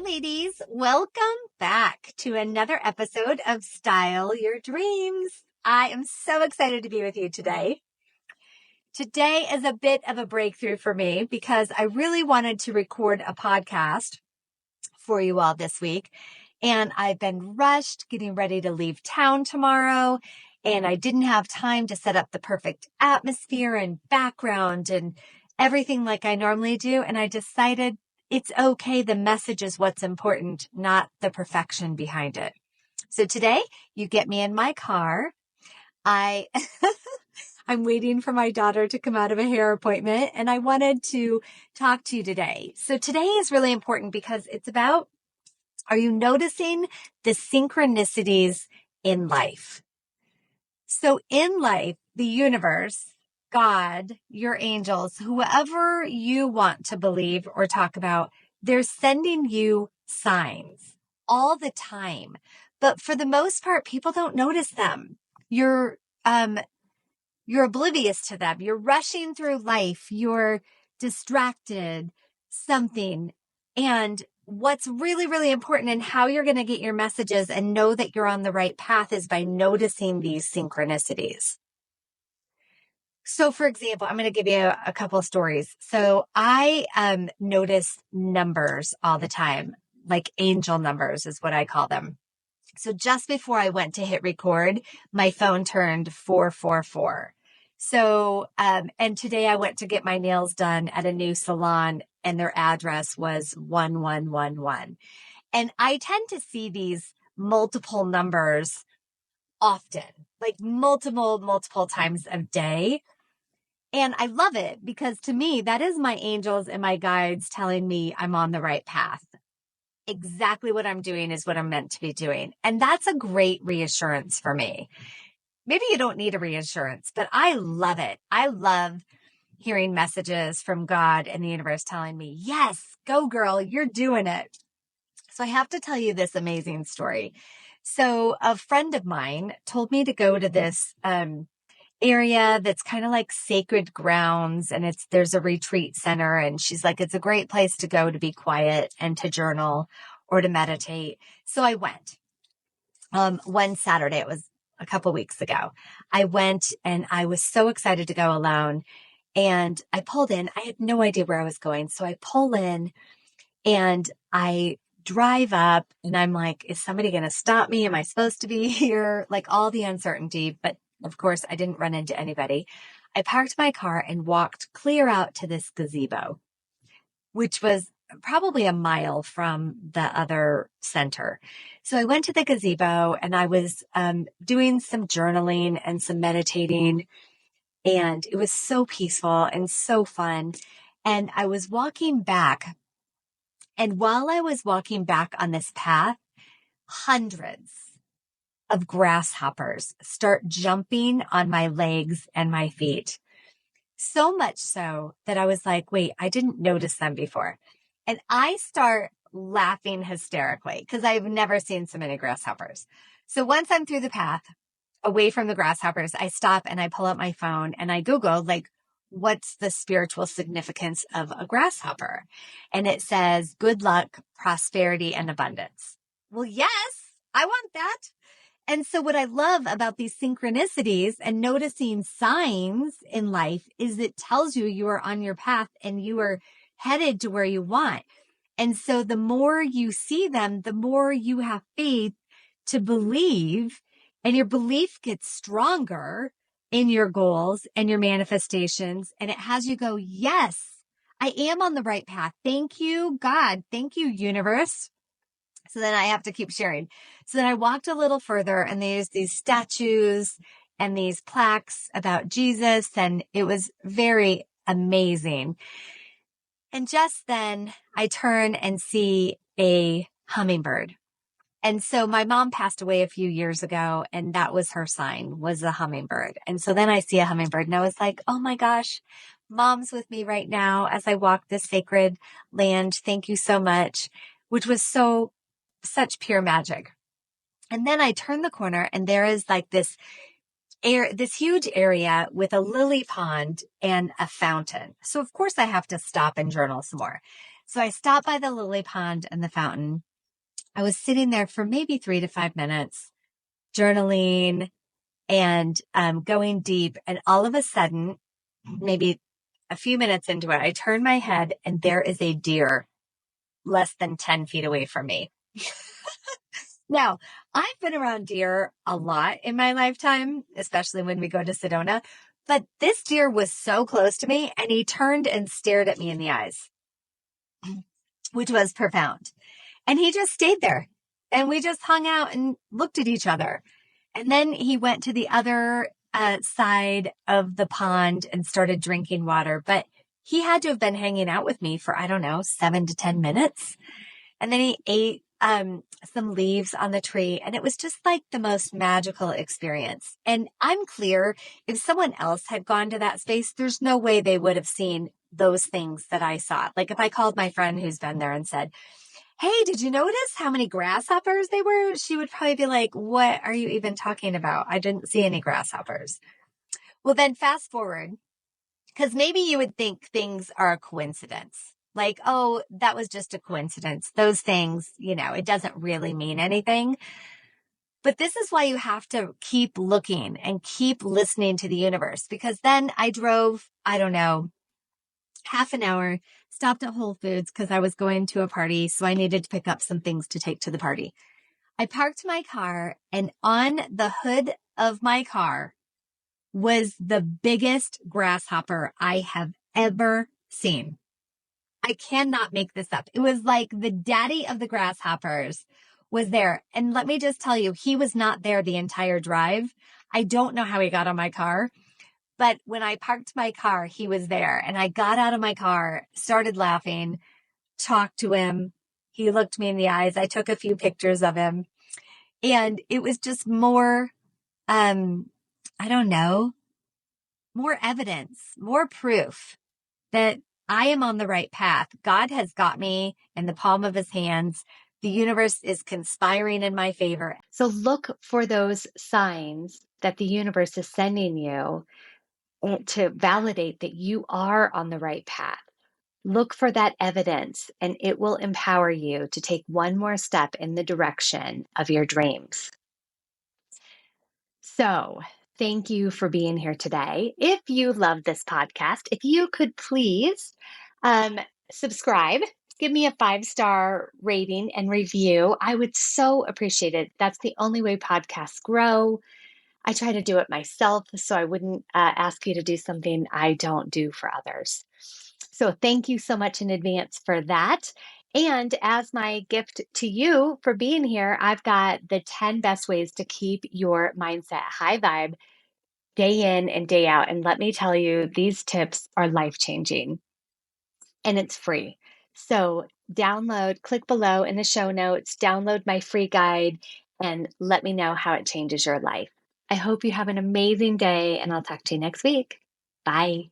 ladies. Welcome back to another episode of Style Your Dreams. I am so excited to be with you today. Today is a bit of a breakthrough for me because I really wanted to record a podcast for you all this week. And I've been rushed getting ready to leave town tomorrow. And I didn't have time to set up the perfect atmosphere and background and everything like I normally do. And I decided it's okay. The message is what's important, not the perfection behind it. So today you get me in my car. I'm waiting for my daughter to come out of a hair appointment and I wanted to talk to you today. So today is really important because it's about, are you noticing the synchronicities in life? So in life, the universe, God, your angels, whoever you want to believe or talk about, they're sending you signs all the time. But for the most part, people don't notice them. You're oblivious to them. You're rushing through life. You're distracted, something. And what's really, really important and how you're going to get your messages and know that you're on the right path is by noticing these synchronicities. So for example, I'm going to give you a couple of stories. So I notice numbers all the time, like angel numbers is what I call them. So just before I went to hit record, my phone turned 444. So, and today I went to get my nails done at a new salon and their address was 1111. And I tend to see these multiple numbers often, like multiple times a day. And I love it because to me, that is my angels and my guides telling me I'm on the right path. Exactly what I'm doing is what I'm meant to be doing. And that's a great reassurance for me. Maybe you don't need a reassurance, but I love it. I love hearing messages from God and the universe telling me, yes, go girl, you're doing it. So I have to tell you this amazing story. So a friend of mine told me to go to this area that's kind of like sacred grounds and there's a retreat center. And she's like, it's a great place to go to be quiet and to journal or to meditate. So I went one Saturday. It was a couple weeks ago. I went and I was so excited to go alone. And I pulled in. I had no idea where I was going. So I pull in and I drive up and I'm like, is somebody going to stop me? Am I supposed to be here? Like all the uncertainty. But of course, I didn't run into anybody. I parked my car and walked clear out to this gazebo, which was probably a mile from the other center. So I went to the gazebo and I was doing some journaling and some meditating. And it was so peaceful and so fun. And I was walking back. And while I was walking back on this path, hundreds of grasshoppers start jumping on my legs and my feet. So much so that I was like, wait, I didn't notice them before. And I start laughing hysterically because I've never seen so many grasshoppers. So once I'm through the path away from the grasshoppers, I stop and I pull out my phone and I Google like, what's the spiritual significance of a grasshopper? And it says good luck, prosperity, and abundance. Well, yes, I want that. And so what I love about these synchronicities and noticing signs in life is it tells you you are on your path and you are headed to where you want. And so the more you see them, the more you have faith to believe, and your belief gets stronger in your goals and your manifestations. And it has you go, yes, I am on the right path. Thank you, God. Thank you, universe. So then I have to keep sharing. So then I walked a little further and there's these statues and these plaques about Jesus. And it was very amazing. And just then I turn and see a hummingbird. And so my mom passed away a few years ago and that was her sign, was a hummingbird. And so then I see a hummingbird and I was like, oh my gosh, mom's with me right now as I walk this sacred land. Thank you so much, which was such pure magic. And then I turn the corner and there is like this huge area with a lily pond and a fountain. So of course I have to stop and journal some more. So I stopped by the lily pond and the fountain. I was sitting there for maybe 3 to 5 minutes, journaling and going deep. And all of a sudden, maybe a few minutes into it, I turn my head and there is a deer less than 10 feet away from me. Now, I've been around deer a lot in my lifetime, especially when we go to Sedona, but this deer was so close to me and he turned and stared at me in the eyes, which was profound. And he just stayed there and we just hung out and looked at each other. And then he went to the other side of the pond and started drinking water. But he had to have been hanging out with me for, I don't know, 7 to 10 minutes. And then he ate some leaves on the tree. And it was just like the most magical experience. And I'm clear, if someone else had gone to that space, there's no way they would have seen those things that I saw. Like if I called my friend who's been there and said, hey, did you notice how many grasshoppers they were? She would probably be like, what are you even talking about? I didn't see any grasshoppers. Well, then fast forward, because maybe you would think things are a coincidence. Like, oh, that was just a coincidence. Those things, it doesn't really mean anything. But this is why you have to keep looking and keep listening to the universe. Because then I drove, I don't know, half an hour, stopped at Whole Foods because I was going to a party. So I needed to pick up some things to take to the party. I parked my car and on the hood of my car was the biggest grasshopper I have ever seen. I cannot make this up. It was like the daddy of the grasshoppers was there. And let me just tell you, he was not there the entire drive. I don't know how he got on my car. But when I parked my car, he was there and I got out of my car, started laughing, talked to him. He looked me in the eyes. I took a few pictures of him and it was just more, I don't know, more evidence, more proof that I am on the right path. God has got me in the palm of his hands. The universe is conspiring in my favor. So look for those signs that the universe is sending you to validate that you are on the right path. Look for that evidence and it will empower you to take one more step in the direction of your dreams. So thank you for being here today. If you love this podcast, if you could please subscribe, give me a 5-star rating and review. I would so appreciate it. That's the only way podcasts grow. I try to do it myself, so I wouldn't ask you to do something I don't do for others. So thank you so much in advance for that. And as my gift to you for being here, I've got the 10 best ways to keep your mindset high vibe day in and day out. And let me tell you, these tips are life-changing and it's free. So click below in the show notes, download my free guide, and let me know how it changes your life. I hope you have an amazing day, and I'll talk to you next week. Bye.